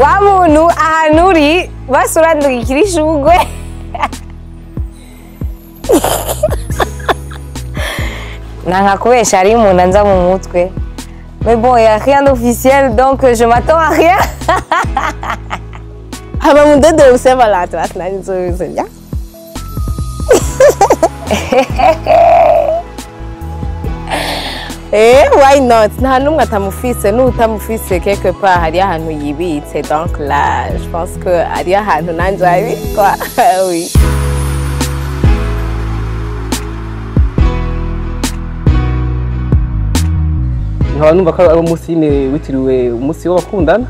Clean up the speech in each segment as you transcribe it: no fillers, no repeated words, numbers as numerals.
wa muntu ahantu uri basurandukira ishugwe nanga kubesha ari umuntu anza mu mutwe. Mais bon, il n'y a rien d'officiel, donc je m'attends à rien. Haba mu dede wa Saint Valentin atanani nzobizonya. Why not? Nta numwe atamufise n'utamufise quelque part hari ahantu yibitse, donc là je pense que ari ahantu nanje ari quoi. Oui. nkaba numva ko ari umunsi witiriwe umunsi w'abakundana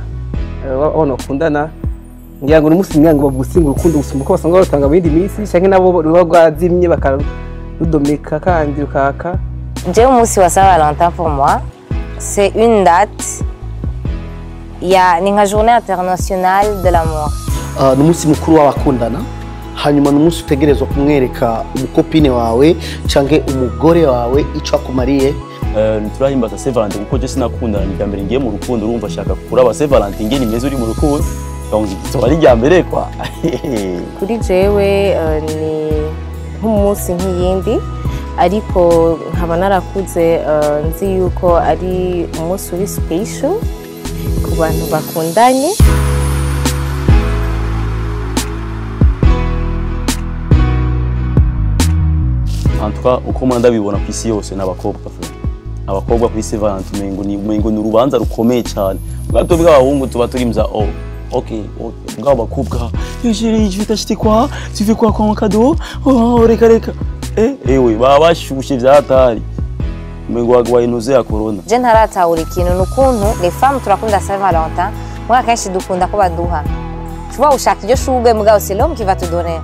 abana bakundana ngira ngo n'umunsi nyango bavusinga urukundo gusumba ko basanga batanga bindi minsi canke nabo rwazimye bakarudomeka kandi rukaka. J'ai un mois Saint Valentin pour moi, c'est une date. Il y a une journée internationale de l'amour. N'umunsi mukuru w'abakundana hanyuma n'umunsi utegerezwa kumwereka umukopine wawe canke umugore wawe ico akumariye. Turahimbaza Saint Valentin kuko je sinakundana ni mbere ngiye mu rukundo urumva shaka kuraba Saint Valentin ngiye nimeze uri mu rukundo donc ari ryambere kwa. Kuri jewe ni nk'umunsi nk'iyindi ariko nkaba narakuze nzi yuko ari umunsi uri special ku bantu bakundanye. En tout cas uko manda bibona ku isi yose n'abakobwa abakobwa ku isi Valentin mengo ni urubanza rukomeye cyane bwato bw'abahungu tuba turimza OK bw'abakobwa yishiri ifite quoi tu fais quoi comme cadeau reka oui baba bashushe vyatari mengo wagwaye nuze ya corona. Je ntaratahura ikintu n'ukuntu les femmes turakunda Saint Valentin mwa kenshi dukunda ko baduha. Tu vois ushaka iryo shugwe mugabo c'est l'homme qui va te donner.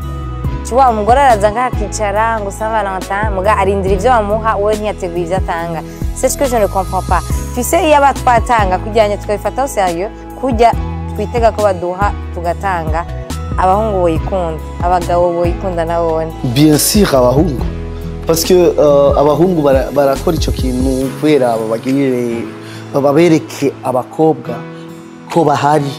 Tu vois umugore araza ngakicara ngo Saint Valentin muga arindira ivyo bamuha wowe ntiyateguye ivyo atanga. C'est ce que je ne comprends pas. Tu sais il y a batwatanga kujyanye tukabifata au sérieux kujya twitega ko baduha tugatanga abahungu boyikunda abagabo boyikunda nabone. Bien sûr abahungu parce que abahungu barakora ico kintu kubera babagirire babereke abakobwa ko bahari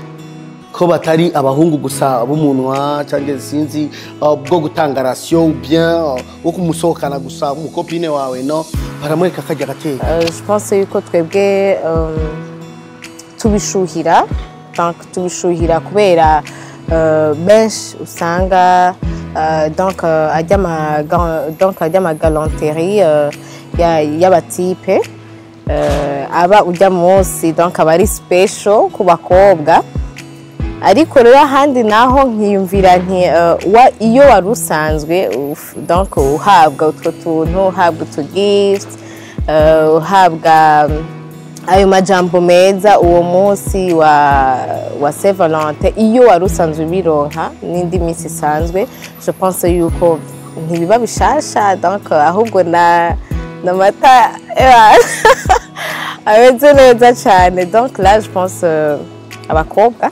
ko batari abahungu gusa b'umunwa cyangwa sinzi bwo gutanga ratio bien wo kumusohokana gusa umukopine wawe no baramwereka kajya gateka. Je pense yuko twebwe tubishuhira donc tubishuhira kubera benshi usanga donc ajya ma galanterie y'abatipe aba ujya munsi donc aba ari special ku bakobwa ariko rero ahandi naho nkiyumvira nti iyo wari usanzwe donc uhabwa utwo tuntu uhabwa utu gift uhabwa ayo majambo meza uwo munsi wa Saint Valentin iyo wari usanzwe bironka n'indi minsi isanzwe je pense yuko ntibiba bishasha donc ahubwo na mata ameze neza cyane donc là je pense abakobwa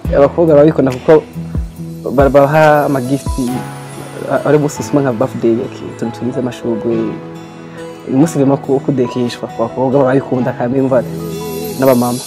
babikunda kuko babaha amagifti ari busisima nka birthday tuntu tugize amashugwe umunsi gema ko kudekishwa kwa bakobwa babikunda kandi mva n'abamama.